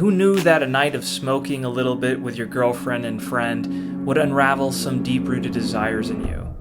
Who knew that a night of smoking a little bit with your girlfriend and friend would unravel some deep-rooted desires in you?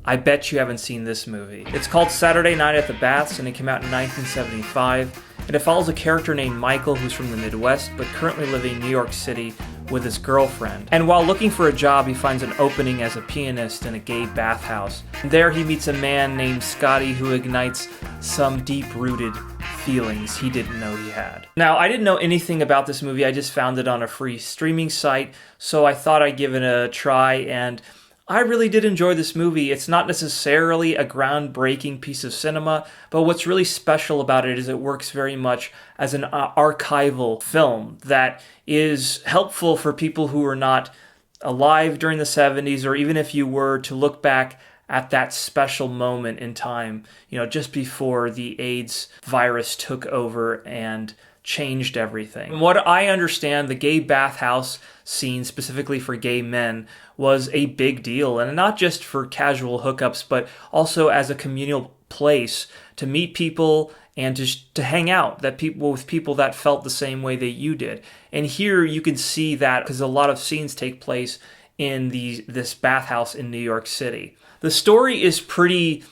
I bet you haven't seen this movie. It's called Saturday Night at the Baths, and it came out in 1975, and it follows a character named Michael who's from the Midwest, but currently living in New York City with his girlfriend. And while looking for a job, he finds an opening as a pianist in a gay bathhouse. And there he meets a man named Scotty who ignites some deep-rooted feelings he didn't know he had. Now, I didn't know anything about this movie. I just found it on a free streaming site, so I thought I'd give it a try, and I really did enjoy this movie. It's not necessarily a groundbreaking piece of cinema, but what's really special about it is it works very much as an archival film that is helpful for people who are not alive during the 70s, or even if you were to look back at that special moment in time, just before the AIDS virus took over and changed everything. From what I understand, the gay bathhouse scene, specifically for gay men, was a big deal, and not just for casual hookups, but also as a communal place to meet people and just to hang out with people that felt the same way that you did. And here you can see that because a lot of scenes take place in this bathhouse in New York City. The story is pretty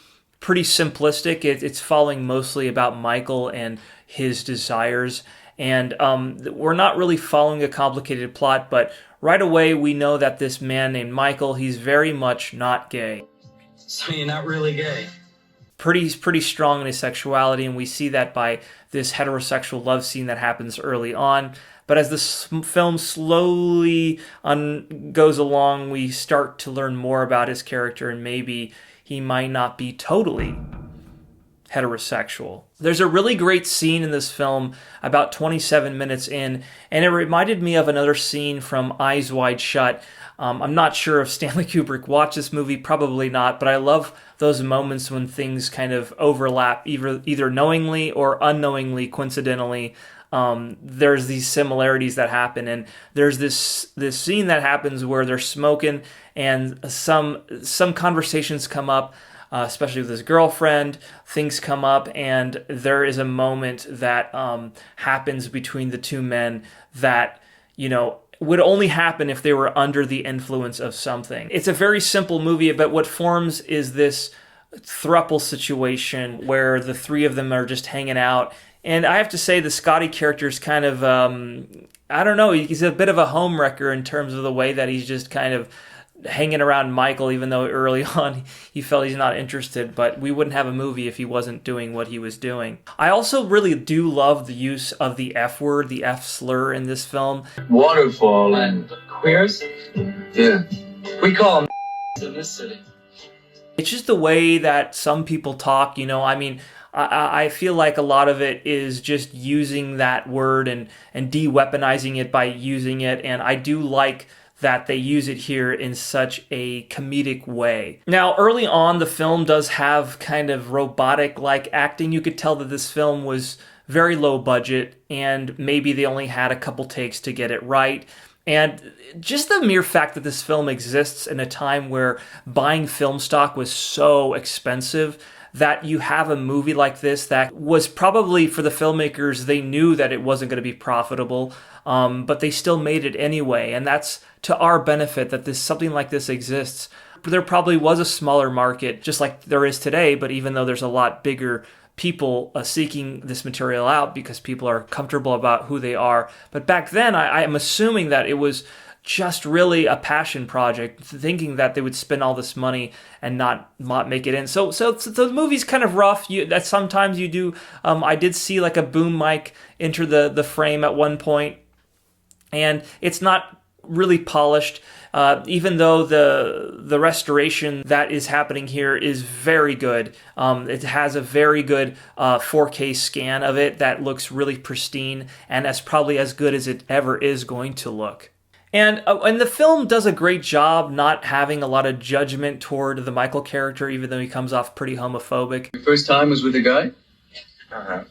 simplistic. It's following mostly about Michael and his desires, and we're not really following a complicated plot, but right away we know that this man named Michael, he's very much not gay. So you're not really gay? Pretty strong in his sexuality, and we see that by this heterosexual love scene that happens early on. But as the film slowly goes along, we start to learn more about his character, and maybe he might not be totally heterosexual. There's a really great scene in this film about 27 minutes in, and it reminded me of another scene from Eyes Wide Shut. I'm not sure if Stanley Kubrick watched this movie, probably not, but I love those moments when things kind of overlap, either knowingly or unknowingly, coincidentally. There's these similarities that happen, and there's this scene that happens where they're smoking, and some conversations come up, especially with his girlfriend. Things come up, and there is a moment that happens between the two men that would only happen if they were under the influence of something. It's a very simple movie, but what forms is this throuple situation where the three of them are just hanging out. And I have to say the Scotty character is kind of, I don't know, he's a bit of a homewrecker in terms of the way that he's just kind of hanging around Michael, even though early on he felt he's not interested, but we wouldn't have a movie if he wasn't doing what he was doing. I also really do love the use of the F word, the F slur in this film. Waterfall and queers? Yeah. We call them in this city. It's just the way that some people talk, I feel like a lot of it is just using that word and de-weaponizing it by using it, and I do like that they use it here in such a comedic way. Now, early on, the film does have kind of robotic-like acting. You could tell that this film was very low budget, and maybe they only had a couple takes to get it right. And just the mere fact that this film exists in a time where buying film stock was so expensive, that you have a movie like this that was probably, for the filmmakers, they knew that it wasn't going to be profitable, but they still made it anyway. And that's to our benefit that something like this exists. There probably was a smaller market, just like there is today, but even though there's a lot bigger people seeking this material out because people are comfortable about who they are. But back then, I am assuming that it was just really a passion project, thinking that they would spend all this money and not make it in. So the movie's kind of rough. That sometimes you do. I did see like a boom mic enter the frame at one point, and it's not really polished. Even though the restoration that is happening here is very good. It has a very good 4K scan of it that looks really pristine, and that's probably as good as it ever is going to look. And the film does a great job not having a lot of judgment toward the Michael character, even though he comes off pretty homophobic. Your first time was with a guy? Uh-huh.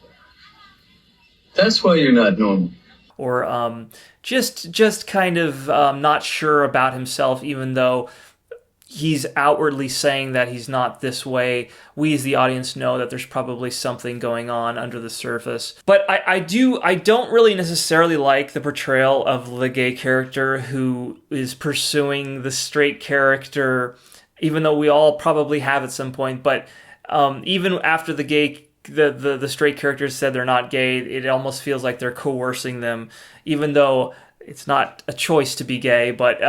That's why you're not normal. Or just kind of not sure about himself, even though he's outwardly saying that he's not this way, we as the audience know that there's probably something going on under the surface. But I don't really necessarily like the portrayal of the gay character who is pursuing the straight character, even though we all probably have at some point. But even after the straight characters said they're not gay, it almost feels like they're coercing them, even though it's not a choice to be gay. But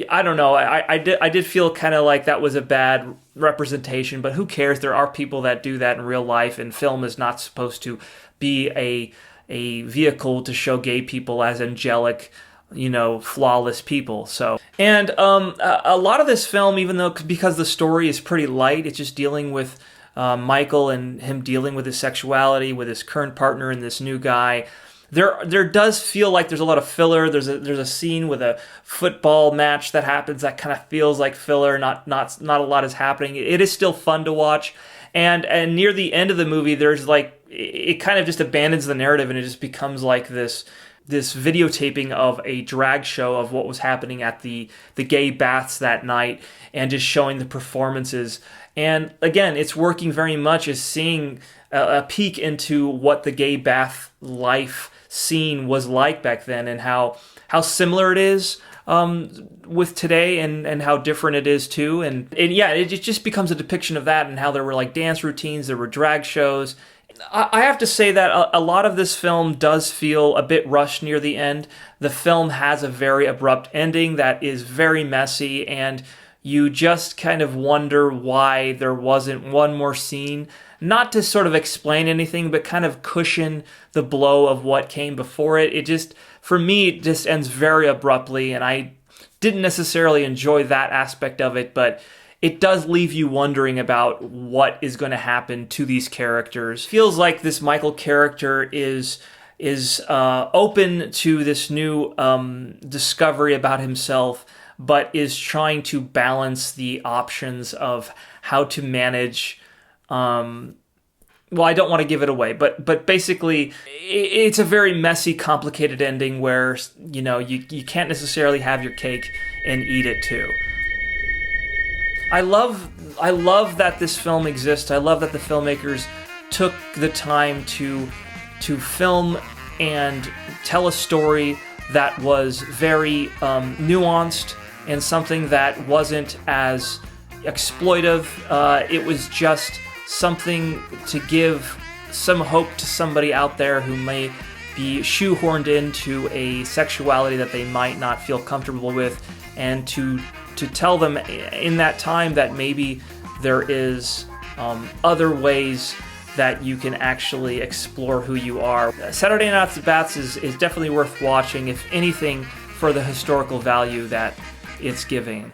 I don't know. I did feel kind of like that was a bad representation, but who cares? There are people that do that in real life, and film is not supposed to be a vehicle to show gay people as angelic, flawless people. So, and a lot of this film, even though because the story is pretty light, it's just dealing with Michael and him dealing with his sexuality with his current partner and this new guy. There does feel like there's a lot of filler. There's a scene with a football match that happens that kind of feels like filler. Not a lot is happening. It is still fun to watch, and near the end of the movie, there's like it kind of just abandons the narrative and it just becomes like this videotaping of a drag show of what was happening at the gay baths that night and just showing the performances. And again, it's working very much as seeing a peek into what the gay bath life scene was like back then, and how similar it is with today, and how different it is too. And yeah, it just becomes a depiction of that, and how there were like dance routines, there were drag shows. I have to say that a lot of this film does feel a bit rushed near the end. The film has a very abrupt ending that is very messy, and you just kind of wonder why there wasn't one more scene. Not to sort of explain anything, but kind of cushion the blow of what came before it. It just, for me, it just ends very abruptly, and I didn't necessarily enjoy that aspect of it, but it does leave you wondering about what is going to happen to these characters. Feels like this Michael character is open to this new discovery about himself, but is trying to balance the options of how to manage. Well, I don't want to give it away, but basically, it's a very messy, complicated ending where you can't necessarily have your cake and eat it too. I love that this film exists. I love that the filmmakers took the time to film and tell a story that was very nuanced and something that wasn't as exploitive. It was just something to give some hope to somebody out there who may be shoehorned into a sexuality that they might not feel comfortable with, and to tell them in that time that maybe there is other ways that you can actually explore who you are. Saturday Night at the Bats is definitely worth watching, if anything, for the historical value that it's giving.